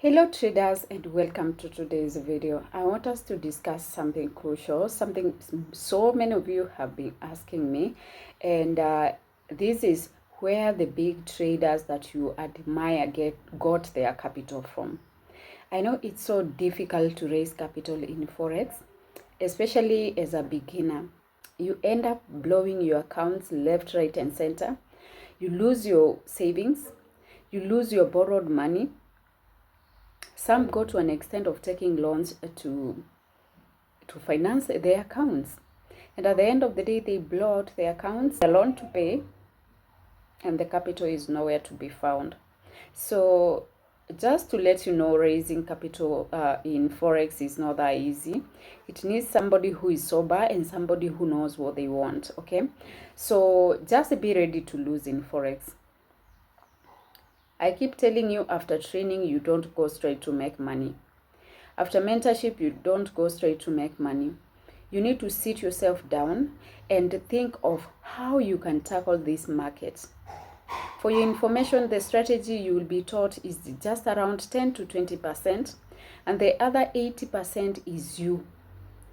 Hello traders, and welcome to today's video. I want us to discuss something crucial, something so many of you have been asking me, and this is where the big traders that you admire got their capital from. I know it's so difficult to raise capital in Forex, especially as a beginner. You end up blowing your accounts left, right, and center. You lose your savings, you lose your borrowed money. Some go to an extent of taking loans to finance their accounts. And at the end of the day, they blow out their accounts, the loan to pay, and the capital is nowhere to be found. So just to let you know, raising capital in Forex is not that easy. It needs somebody who is sober and somebody who knows what they want, okay? So just be ready to lose in Forex. I keep telling you, after training, you don't go straight to make money. After mentorship, you don't go straight to make money. You need to sit yourself down and think of how you can tackle this market. For your information, the strategy you will be taught is just around 10 to 20%, and the other 80% is you.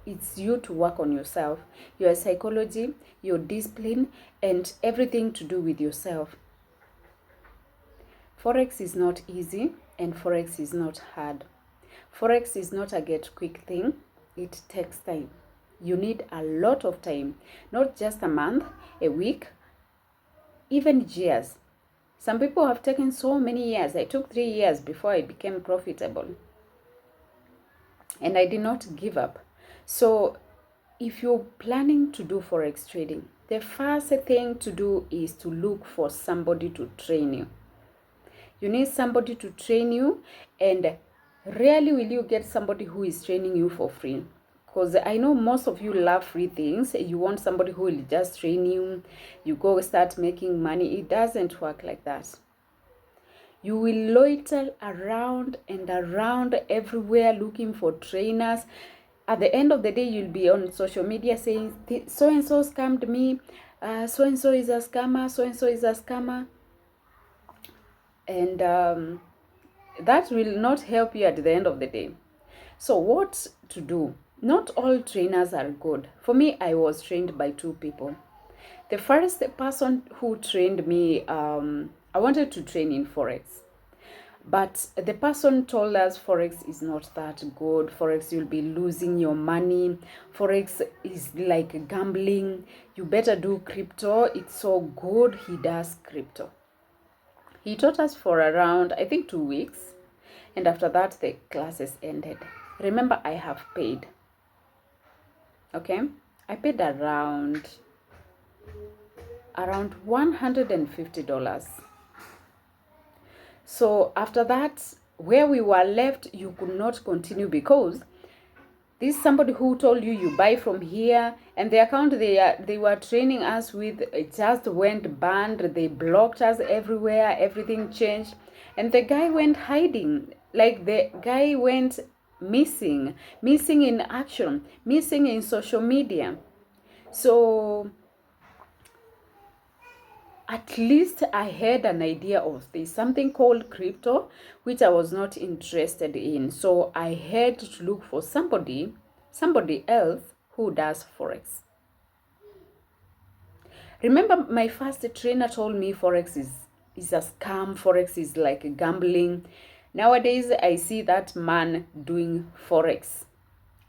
It's you to work on yourself, your psychology, your discipline, and everything to do with yourself. Forex is not easy, and Forex is not hard. Forex is not a get quick thing. It takes time. You need a lot of time, not just a month, a week, even years. Some people have taken so many years. I took 3 years before I became profitable. And I did not give up. So if you're planning to do Forex trading, the first thing to do is to look for somebody to train you. You need somebody to train you, and rarely will you get somebody who is training you for free. Because I know most of you love free things. You want somebody who will just train you. You go start making money. It doesn't work like that. You will loiter around and around everywhere looking for trainers. At the end of the day, you'll be on social media saying, so-and-so scammed me. So-and-so is a scammer. So-and-so is a scammer. And that will not help you at the end of the day. So what to do? Not all trainers are good. For me, I was trained by 2 people. The first person who trained me, I wanted to train in Forex. But the person told us Forex is not that good. Forex, you'll be losing your money. Forex is like gambling. You better do crypto. It's so good. He does crypto. He taught us for around, I think, 2 weeks. And after that, the classes ended. Remember, I have paid. Okay? I paid around $150. So after that, where we were left, you could not continue because this somebody who told you buy from here, and the account they were training us with, it just went banned. They blocked us everywhere. Everything changed, and the guy went hiding. Like, the guy went missing in action, missing in social media. So at least I had an idea of this, something called crypto, which I was not interested in. So I had to look for somebody else who does Forex. Remember, my first trainer told me Forex is a scam. Forex is like gambling. Nowadays, I see that man doing Forex.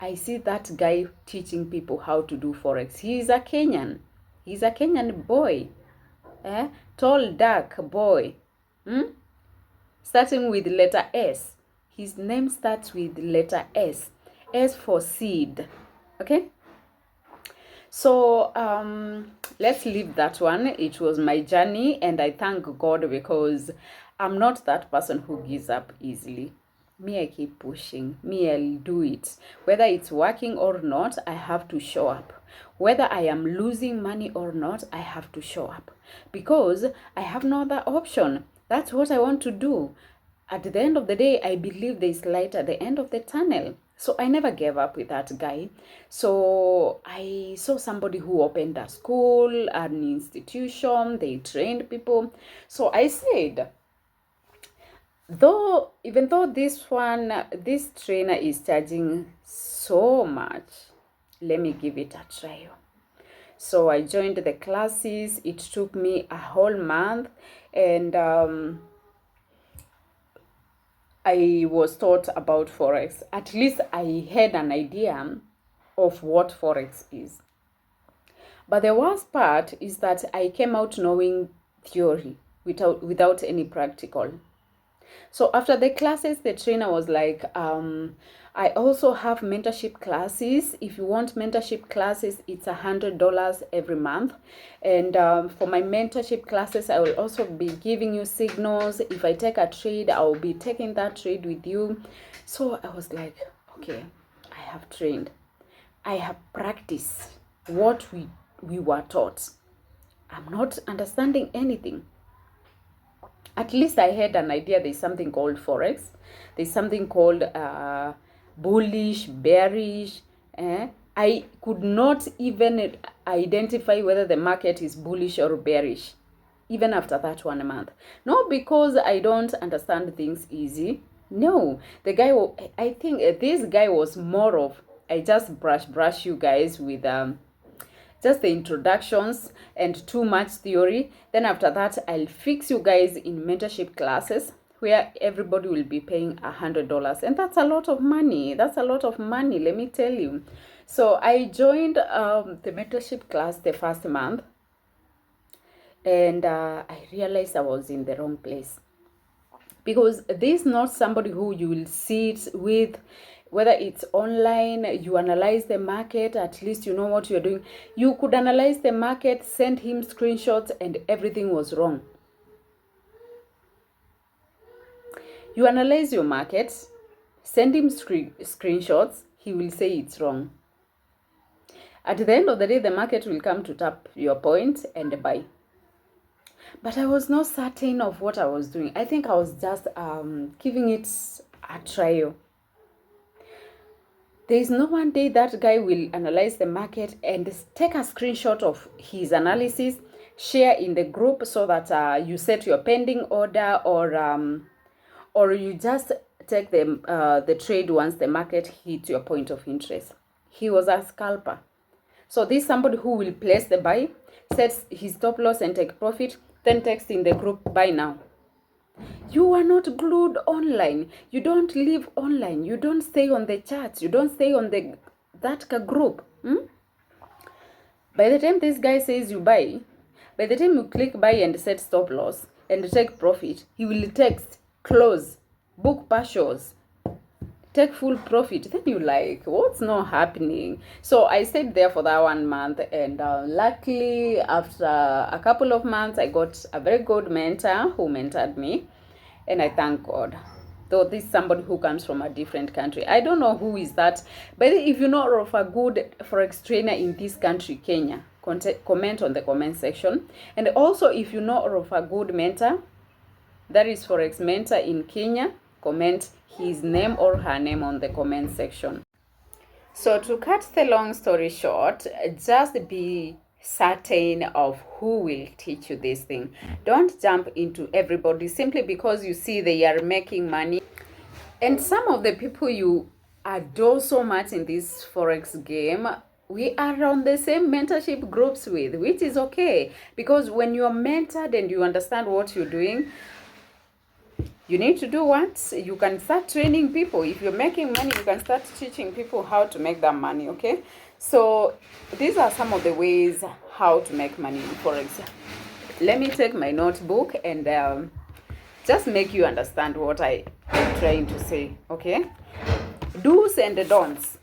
I see that guy teaching people how to do Forex. He's a Kenyan. He's a Kenyan boy. Tall, dark boy. Starting with letter S. His name starts with letter S. S for seed. Okay? So let's leave that one. It was my journey, and I thank God because I'm not that person who gives up easily. Me, I keep pushing. Me, I'll do it. Whether it's working or not, I have to show up. Whether I am losing money or not, I have to show up. Because I have no other option. That's what I want to do. At the end of the day, I believe there is light at the end of the tunnel. So I never gave up with that guy. So I saw somebody who opened a school, an institution, they trained people. So I said, Even though this trainer is charging so much, let me give it a try. So I joined the classes. It took me a whole month, and I was taught about Forex. At least I had an idea of what Forex is. But the worst part is that I came out knowing theory without any practical. So after the classes, the trainer was like, I also have mentorship classes. If you want mentorship classes, it's $100 every month. And for my mentorship classes, I will also be giving you signals. If I take a trade, I will be taking that trade with you. So I was like, okay, I have trained. I have practiced what we were taught. I'm not understanding anything. At least I had an idea there's something called Forex. There's something called bullish, bearish. I could not even identify whether the market is bullish or bearish, even after that 1 month. Not because I don't understand things easy. No, the guy, I think this guy was more of, I just brush you guys with just the introductions and too much theory. Then after that, I'll fix you guys in mentorship classes where everybody will be paying $100. And that's a lot of money. That's a lot of money, let me tell you. So I joined the mentorship class the first month. And I realized I was in the wrong place. Because this is not somebody who you will sit with, whether it's online, you analyze the market, at least you know what you're doing. You could analyze the market, send him screenshots, and everything was wrong. You analyze your market, send him screenshots, he will say it's wrong. At the end of the day, the market will come to tap your point and buy. But I was not certain of what I was doing. I think I was just giving it a trial. There is no one day that guy will analyze the market and take a screenshot of his analysis, share in the group so that you set your pending order, or you just take the trade once the market hits your point of interest. He was a scalper. So this is somebody who will place the buy, sets his stop loss and take profit, then text in the group, buy now. You are not glued online. You don't live online. You don't stay on the charts. You don't stay on that group. By the time this guy says you buy, by the time you click buy and set stop loss and take profit, he will text, close, book partials, take full profit. Then you like, what's not happening? So I stayed there for that 1 month, and luckily after a couple of months, I got a very good mentor who mentored me. And I thank God. Though this is somebody who comes from a different country. I don't know who is that. But if you know of a good Forex trainer in this country, Kenya, comment on the comment section. And also, if you know of a good mentor, that is Forex mentor in Kenya, comment his name or her name on the comment section. So to cut the long story short, just be certain of who will teach you this thing. Don't jump into everybody simply because you see they are making money. And some of the people you adore so much in this Forex game, we are on the same mentorship groups with, which is okay. Because when you are mentored and you understand what you're doing, you need to do what? You can start training people. If you're making money, you can start teaching people how to make that money, okay? So these are some of the ways how to make money in Forex. Let me take my notebook and just make you understand what I am trying to say, okay? Do's and don'ts.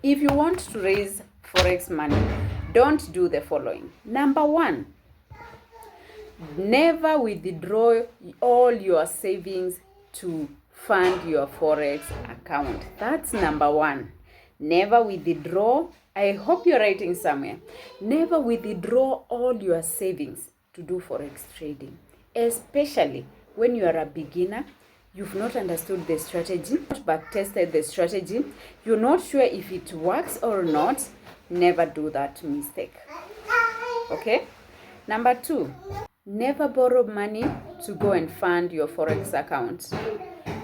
If you want to raise Forex money, don't do the following. Number 1, never withdraw all your savings to fund your Forex account. That's number 1. Never withdraw. I hope you're writing somewhere. Never withdraw all your savings to do Forex trading, especially when you are a beginner. You've not understood the strategy, not back-tested the strategy. You're not sure if it works or not. Never do that mistake. Okay? Number 2, never borrow money to go and fund your Forex account.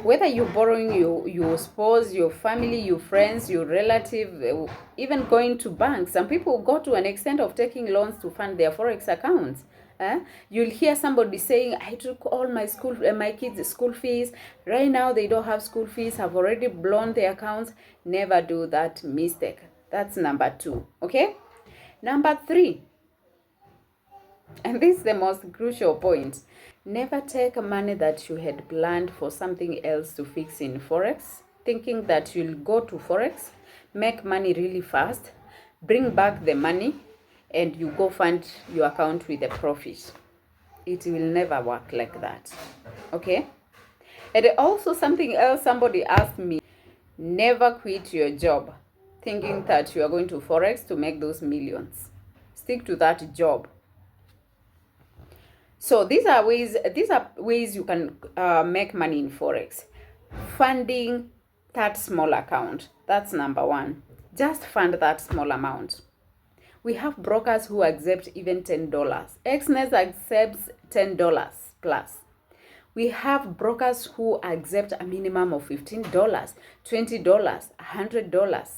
Whether you're borrowing your spouse, your family, your friends, your relative, even going to banks. Some people go to an extent of taking loans to fund their Forex accounts. You'll hear somebody saying, I took all my kids' school fees. Right now, they don't have school fees. Have already blown their accounts. Never do that mistake. That's number 2. Okay? Number 3. And this is the most crucial point. Never take money that you had planned for something else to fix in Forex, thinking that you'll go to Forex, make money really fast, bring back the money, and you go fund your account with a profit. It will never work like that. Okay? And also something else somebody asked me, never quit your job thinking that you are going to Forex to make those millions. Stick to that job. So these are ways you can make money in Forex. Funding that small account. That's number 1. Just fund that small amount. We have brokers who accept even $10. Xnet accepts $10 plus. We have brokers who accept a minimum of $15, $20, $100.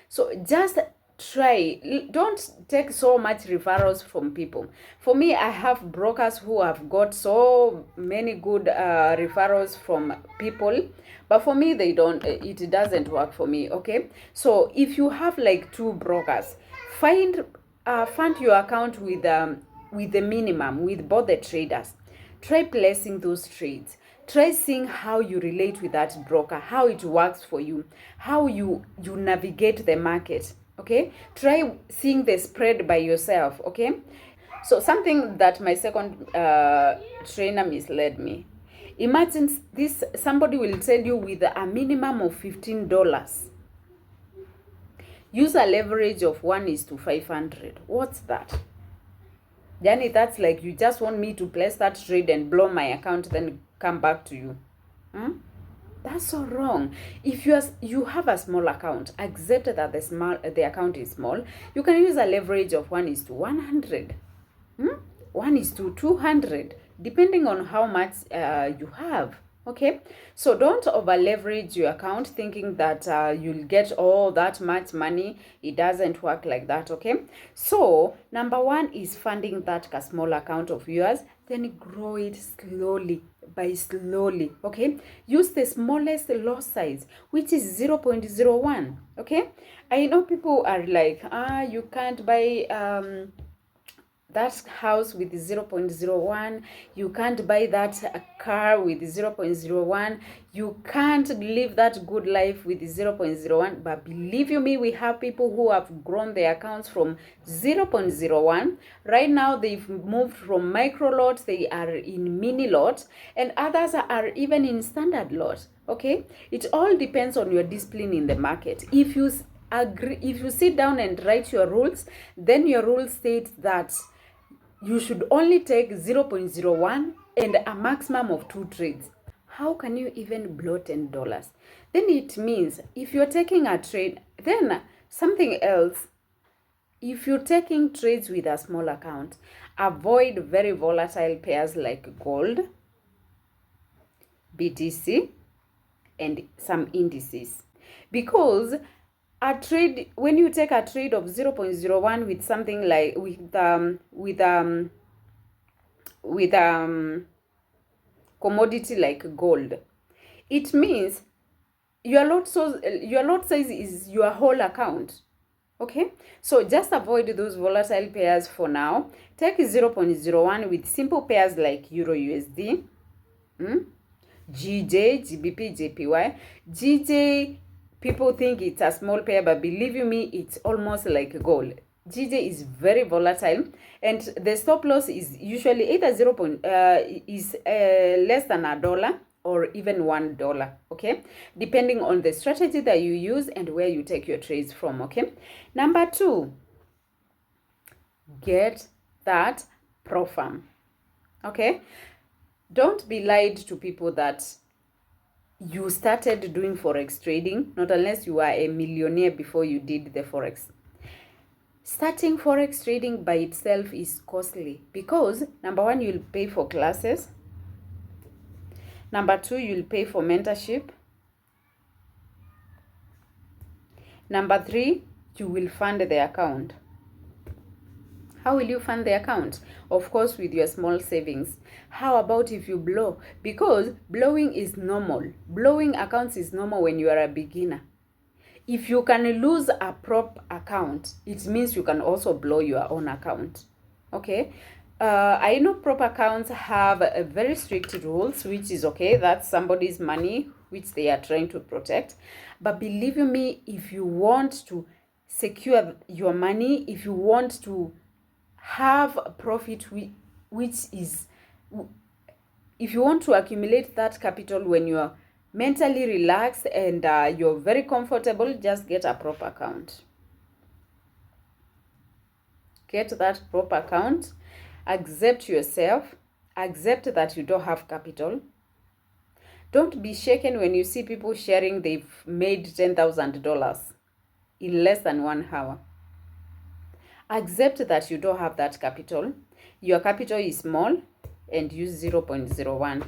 So just try. Don't take so much referrals from people. For me, I have brokers who have got so many good referrals from people, but for me they don't. It doesn't work for me. Okay, so if you have like 2 brokers, fund your account with the minimum with both the traders. Try placing those trades. Try seeing how you relate with that broker, how it works for you, how you navigate the market. Okay, try seeing the spread by yourself. Okay, so something that my second trainer misled me. Imagine this: somebody will tell you with a minimum of $15, use a leverage of 1:500. What's that? Yani, that's like you just want me to place that trade and blow my account, then come back to you. That's so wrong. If you have a small account, accept that the account is small. You can use a leverage of 1:100, 1:200, depending on how much you have. Okay, so don't over leverage your account thinking that you'll get all that much money. It doesn't work like that. Okay, so number 1 is funding that small account of yours, then grow it slowly by slowly. Okay, use the smallest lot size, which is 0.01. Okay, I know people are like, you can't buy that house with 0.01, you can't buy that car with 0.01, you can't live that good life with 0.01. But believe you me, we have people who have grown their accounts from 0.01. Right now they've moved from micro lots, they are in mini lots, and others are even in standard lots. Okay, it all depends on your discipline in the market. If you sit down and write your rules, then your rules state that you should only take 0.01 and a maximum of 2 trades. How can you even blow $10? Then it means if you're taking a trade, then something else. If you're taking trades with a small account, avoid very volatile pairs like gold, BTC, and some indices. Because a trade, when you take a trade of 0.01 with something like with commodity like gold, it means your lot size is your whole account. Okay, so just avoid those volatile pairs for now. Take 0.01 with simple pairs like Euro USD, GJ, GBP, JPY. GJ, people think it's a small pair, but believe you me, it's almost like gold. GJ is very volatile, and the stop loss is usually either less than $1 or even $1. Okay, depending on the strategy that you use and where you take your trades from. Okay, number 2, get that pro farm. Okay, don't be lied to people that you started doing Forex trading, not unless you are a millionaire before you did the Forex. Starting Forex trading by itself is costly because, number 1, you'll pay for classes. Number 2, you'll pay for mentorship. Number 3, you will fund the account. How will you fund the account? Of course, with your small savings. How about if you blow? Because blowing is normal. Blowing accounts is normal when you are a beginner. If you can lose a prop account, it means you can also blow your own account. Okay? I know prop accounts have very strict rules, which is okay. That's somebody's money, which they are trying to protect. But believe me, if you want to secure your money, if you want to have a profit, which is, if you want to accumulate that capital when you're mentally relaxed and you're very comfortable, just get a prop account. Get that prop account. Accept yourself. Accept that you don't have capital. Don't be shaken when you see people sharing they've made $10,000 in less than 1 hour. Accept that you don't have that capital. Your capital is small and use 0.01.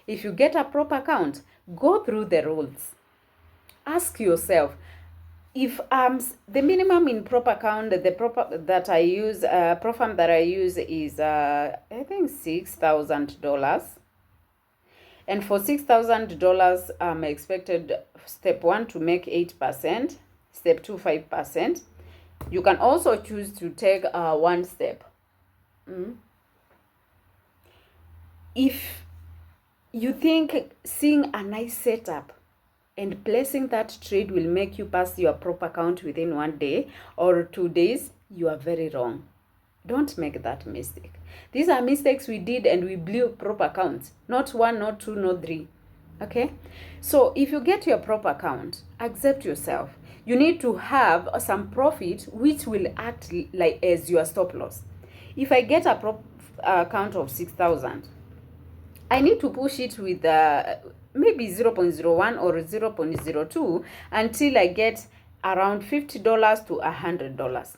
If you get a prop account, go through the rules. Ask yourself, if the minimum in prop account, the prop that I use, prop firm that I use is I think $6,000. And for $6,000, I'm expected step 1 to make 8%, step 2 5%. You can also choose to take one step. If you think seeing a nice setup and placing that trade will make you pass your prop account within 1 day or 2 days, you are very wrong. Don't make that mistake. These are mistakes we did and we blew prop accounts. Not 1, not 2, not 3. Okay? So if you get your prop account, accept yourself. You need to have some profit which will act like as your stop loss. If I get a prop account of 6,000, I need to push it with maybe 0.01 or 0.02 until I get around $50 to $100.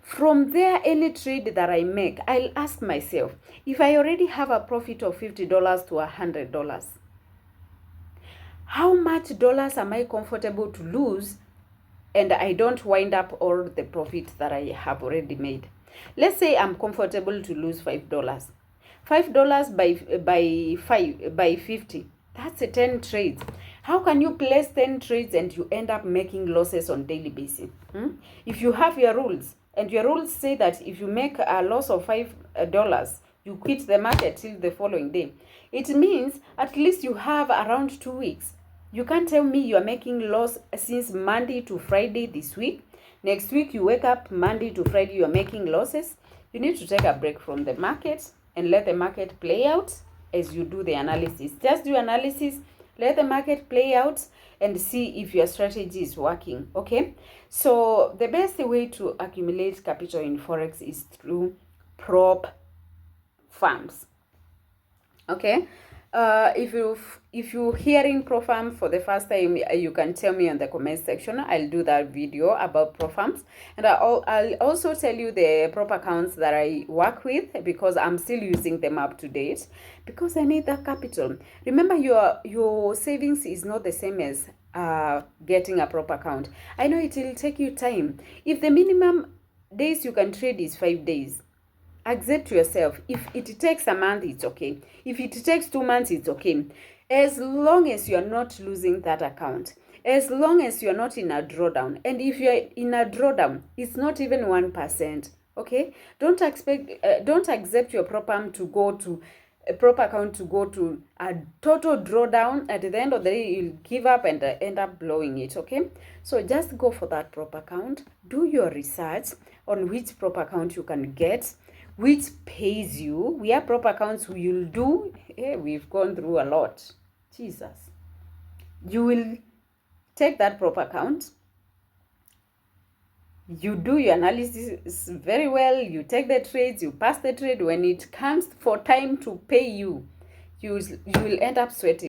From there, any trade that I make, I'll ask myself, if I already have a profit of $50 to $100, how much dollars am I comfortable to lose and I don't wind up all the profit that I have already made? Let's say I'm comfortable to lose $5. $5 by 50. That's 10 trades. How can you place 10 trades and you end up making losses on daily basis? If you have your rules, and your rules say that if you make a loss of $5, you quit the market till the following day, it means at least you have around 2 weeks. You can't tell me you are making loss since Monday to Friday this week. Next week you wake up Monday to Friday, you are making losses. You need to take a break from the market and let the market play out as you do the analysis. Just do analysis, let the market play out and see if your strategy is working. Okay, so the best way to accumulate capital in Forex is through prop firms. Okay, if you're hearing prop firm for the first time, you can tell me in the comment section. I'll do that video about prop firms, and I'll also tell you the prop accounts that I work with, because I'm still using them up to date, because I need that capital. Remember, your savings is not the same as getting a prop account. I know it will take you time. If the minimum days you can trade is 5 days, accept yourself. If it takes a month, it's okay. If it takes 2 months, it's okay. As long as you're not losing that account, as long as you're not in a drawdown, and if you're in a drawdown, it's not even 1%. Okay, don't accept your prop account to go to a total drawdown. At the end of the day, you'll give up and end up blowing it. Okay, so just go for that prop account. Do your research on which prop account you can get, which pays you. We have prop accounts you'll do. We've gone through a lot. Jesus. You will take that prop account. You do your analysis very well. You take the trades. You pass the trade. When it comes for time to pay you, you will end up sweating.